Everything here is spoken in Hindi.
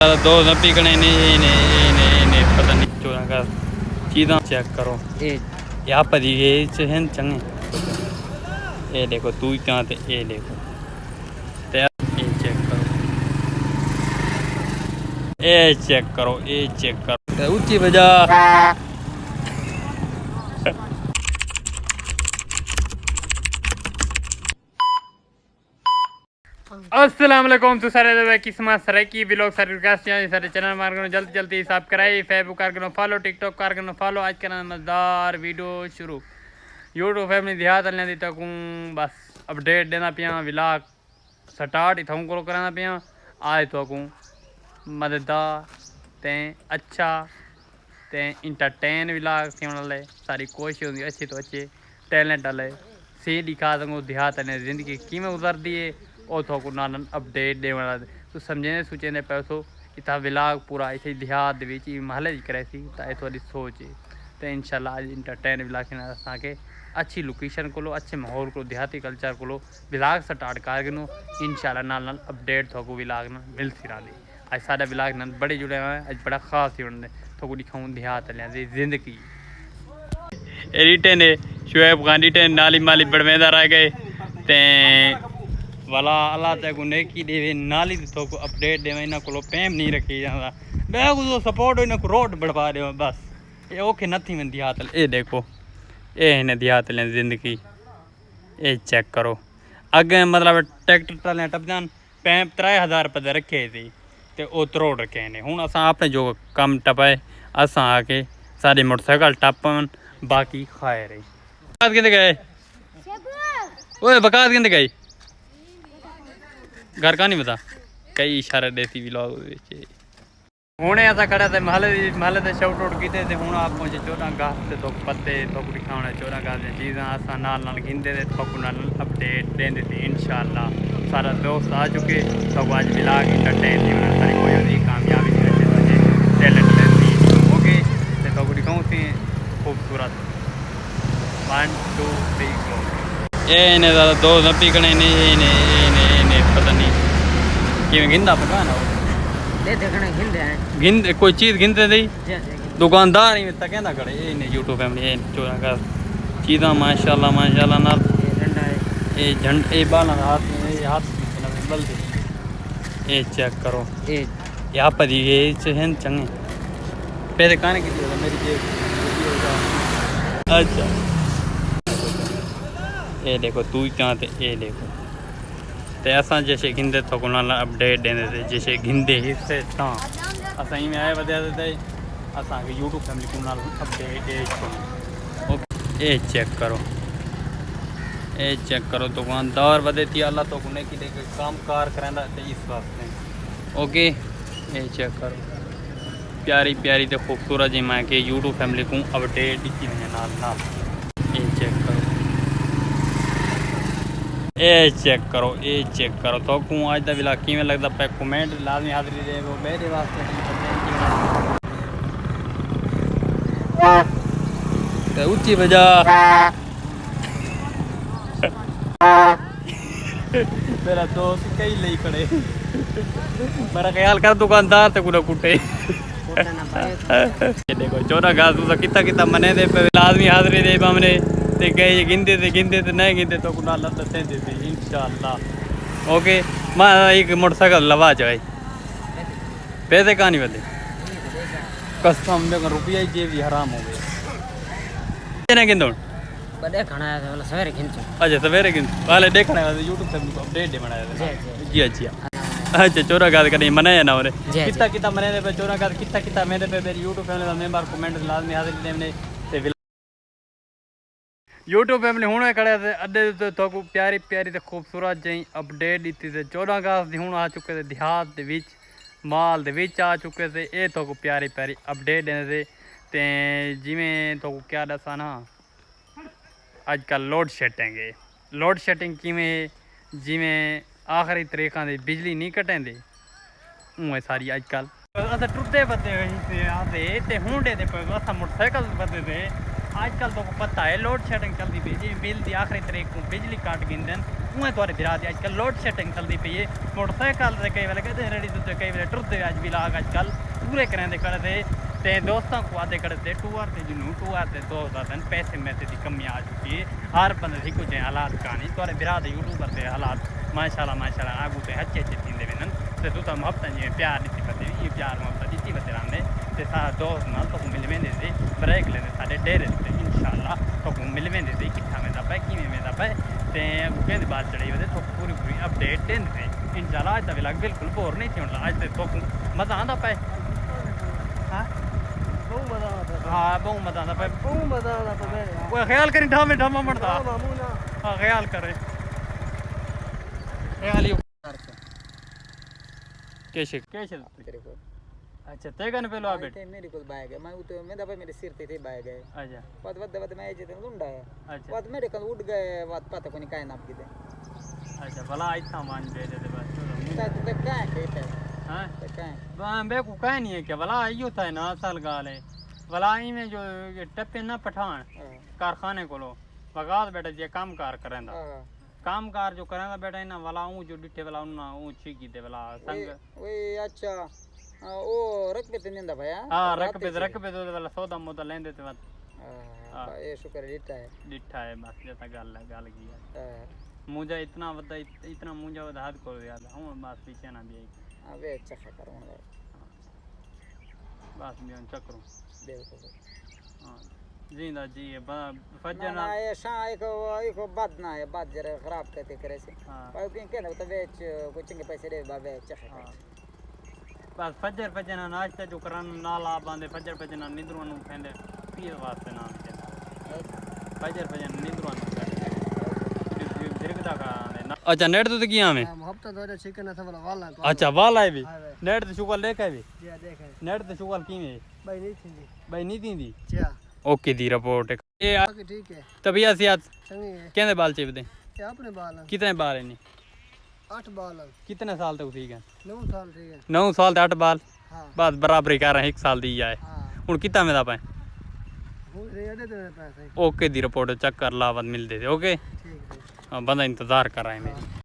दो नब्बी कने ने पता नहीं चोरा का चीज़ा चेक करो यहाँ पर ये चंगे ये देखो तू क्या थे ये देखो ये चेक करो ये चेक करो ये चेक करो ऊंची बजा अस्सलाम वालेकुम तो सारे किस्मत सरे की ब्लॉग सारे रिक्वेस्ट हैं सारे चैनल मार करो जल्दी जल्दी सब्सक्राइब फेसबुक कर करो फॉलो टिकटॉक कर करो फॉलो आज का मजेदार वीडियो शुरू यूट्यूब फैमिली ध्यान अलने दी तक बस अपडेट देना पिया व्लॉग स्टार्ट इथों को कराना पिया आज तो मजेदार ते अच्छा ते इंटरटेन व्लॉग थी वाले सारी कोशिश होती अच्छी तो अच्छे टैलेंट वाले सी दिखा दूँ देहात जिंदगी किमें गुजरती है और थोक नाल अपडेट दे वाला तो समझने सोचने पैसो इतना व्लॉग पूरा इसे देहात महल करे सी थोड़ी सोच है तो इंशाल्लाह आज इंटरटेन व्लॉग असांखे अच्छी लोकेशन को अच्छे माहौल को देहाती कल्चर को व्लॉग स्टार्ट कर इंशाल्लाह नाल अपडेट थोक व्लॉग न मिलती रही आज सारा व्लॉग न बड़े जुड़े हुए हैं आज बड़ा खास ही उन्होंने थोक दिखाऊँ देहात वाले जिंदगी रिटर्न है शुएब खान रिटर्न नाली माली बड़वेंदा रह गए ते वाला अल्लाह तक नेकी देवे नाली तो को अपडेट देवे इन्हां को पैम नहीं रखी जाता मैं को सपोर्ट इन्हां को रोड बढ़वा दे बस ये ओके नथी में देहात ये देखो ये इन्हें देहात ले जिंदगी ये चेक करो अगे मतलब ट्रैक्टर ट्राले टपजान पैम 3000 रुपये रखे थे तो वो तरोड़ रखे ने हुण असां अपने जो कम टपाए असां आके सारी मोटरसाइकिल टपन बाकी खाए रही बकात किंदे गए ओए बकात किंदे गए घर का नहीं पता कई इशारे देती व्लॉग हुणे असां खड़ा थे महल से शाउट आउट कीते ते हुण आप पहुंचे चोरा घास से तो पत्ते तो दिखाने चोरा घास दी चीज़ां असां नाल गिनदे ते तो नाल अपडेट देंदे थे इंशाल्लाह सारा दोस्त आ चुके तो आज व्लॉग इंटरटेन थी सारी कोई होती कामयाबी टैलेंट रहती ओके ते तो दिखाऊं थी खूबसूरत 1 2 3 गो ये ने दो नब्बी कने ने पता नहीं कि गिनदा पता ना दे देखने गिनदे हैं गिन कोई चीज गिनते नहीं दुकानदार ही तक कहंदा खड़े ये ने यूट्यूब फैमिली ये चोरा का चीज़ा माशाल्लाह ना ये झंड ये बाला हाथ में ये हाथ बल दे ये चेक करो ये यहाँ पर ये हैं चंगे पैसे कहां की होगा मेरी जेब अच्छा ये देखो तू क्या थे ये देखो ते असां जैसे गिनदे तो अपडेट देंदे थे जैसे गिनदे हिस्से तां असां में आए वधे थे असां के यूट्यूब फैमिली को नाल अपडेट ओके ये चेक करो दुकानदार वधे थी अल्लाह तो ने कि काम कार करांदा ते इस वास्ते ओके ये चेक करो प्यारी प्यारी ते खूबसूरत जी मैं के यूट्यूब फैमिली को अपडेट दी वने नाल ये चेक करो तो को आज का व्लॉग किवें लगता पे कमेंट लाजमी हाज़री दे वो मेरे वास्ते तो ऊंची बजा मेरा दोस्त कई ले खड़े मेरा ख्याल कर दुकानदार ते कुड़ा कुटे ये देखो चोरा घास दूसरा कितना मने दे पे लाजमी हाज़री दे हमने ते गए गिनते थे नहीं गिनते तो कुछ दसें देते इंशाल्लाह ओके मैं एक मोटरसाइकिल लवा जाए पैसे कहाँ नहीं बदले कसम में रुपया ही जेब हराम हो गया गिन सवेरे गिन अच्छा सवेरे गिन वाले देखने वाले यूट्यूब से अपडेट बनाया जी जी अच्छा चोरा गाद करें मनाया ना और कितना मने पे चोरा गाद कितना मेरे पे मेरी यूट्यूब फैमिली का मेंबर कमेंट लाजमी हाजिर देने यूट्यूब फैमिली हूँ खड़े थे अड्डे तो प्यारी प्यारी तो खूबसूरत जी अपडेट दी थी 14 अगस्त हूँ आ चुके थे देहात माल आ चुके थे ये तो प्यारी प्यारी अपडेट देने थे जिमें तो क्या दसा ना अजकल लोड शेडिंग किमें जिमें आखिरी तरीक़ा से बिजली नहीं कटेंदे उमें सारी अजकल अस टुरते बदे हूँ डे अस मोटरसाइकिल बदे थे आजकल तो पता है लोड शेडिंग चलती पी जी बिल की आखिरी तरीक को बिजली काट गिनते उ'आं थोड़े बिरा दी अजकल लोड शेडिंग चलती पई है मोटरसाइकिल ते कई वेले कहते रेडी ते कई वेले टुरदे अज विलाग अजकल पूरे करांदे करदे ते दोस्तों को आदे करते टूर ते जिन्हों टूर ते दोस्त आते पैसे मैसे की कमी आ चुकी है हर बंदे की कुछ हालात कहानी थोड़े बिरा दे यूट्यूबर ते हालात माशाल्लाह आगू ते अच्छे थींदे वेंदन ते तू तो मोहब्बत जीअं प्यार ॾिसी पते ये प्यार मोहब्बत ॾिसी पते रहंदे ते सारा दोस्त नाल तो मिल वेंदे से ब्रेक लेंदे साडे डेरे ते इंशाल्लाह तो मिल वेंदे से किथा वेंदा पे किवें वेंदा पे ते कहंदे बात चढ़ी वेंदे तो पूरी अपडेट देंदे इंशाल्लाह आज दा व्लॉग बिल्कुल बोर नहीं थी हुंदा आज ते तो मज़ा आंदा पे हां हाँ बहु मजा आता पे वो ख्याल करें ढामे ढामा मरता हाँ ख्याल करें ख्याल ही कैसे कैसे अच्छा तेगा ने पहले आ बैठ मेरे को बाय गए मैं तो मैं दबा मेरे सिर थे बाय गए अच्छा बाद मैं जे लुंडा है अच्छा बाद मेरे कल उड़ गए बात पता कोनी काय नाम की दे अच्छा भला इतना मान दे दे बस तो काय कहते हां तो काय बे को काय नहीं है क्या भला यो था ना साल गाल है भला में जो टप्पे ना पठान कारखाने को लो बगात बेटा जे काम कार करेंदा काम कार जो करेंदा बेटा ना वाला ऊ जो डिठे वाला ना ऊ चीकी दे वाला संग ओए अच्छा ओ रकबे ते निंदा भैया हां रकबे तो वाला सौदा मोदा लेंदे ते हां ये शुक्र डिठा है बस जैसा गाल की है मुझे इतना वदा इतना मुझे वदा हाथ को याद हूं बस पीछे ना भी अबे चखा करूंगा बस मैं चक्रू देखो हां जिंदा जी फजर ना ये शाह एक बात ना है बात जरा खराब करते करे से पर कहने तो बेच कुछ के पैसे दे बाबे चखा बस फजर ना नाश्ता जो करन नाला बांधे फजर ना निंद्रों नु खेंदे पीए वास्ते ना फजर निंद्रों नु अच्छा नेट तो किया में मोहब्बत दो चिकन था वाला अच्छा वाला है भी नेट तो शुगल लेके भी या देखे नेट तो शुगल की में भाई नहीं थी क्या ओके दी रिपोर्ट ये ठीक है तबीयत सियात संगी है कितने बाल चाहिए बता क्या अपने बाल कितने बाल है नहीं 8 बाल कितने साल तक ठीक है 9 साल ठीक है 9 साल ते 8 बाल हां बस बराबर ही कर रहे हैं 1 साल दी जाए हुन कितना में दा पाए ओके दी रिपोर्ट चेक कर लावत मिल दे ओके ठीक है बंदा इंतजार कर रहा है मेरी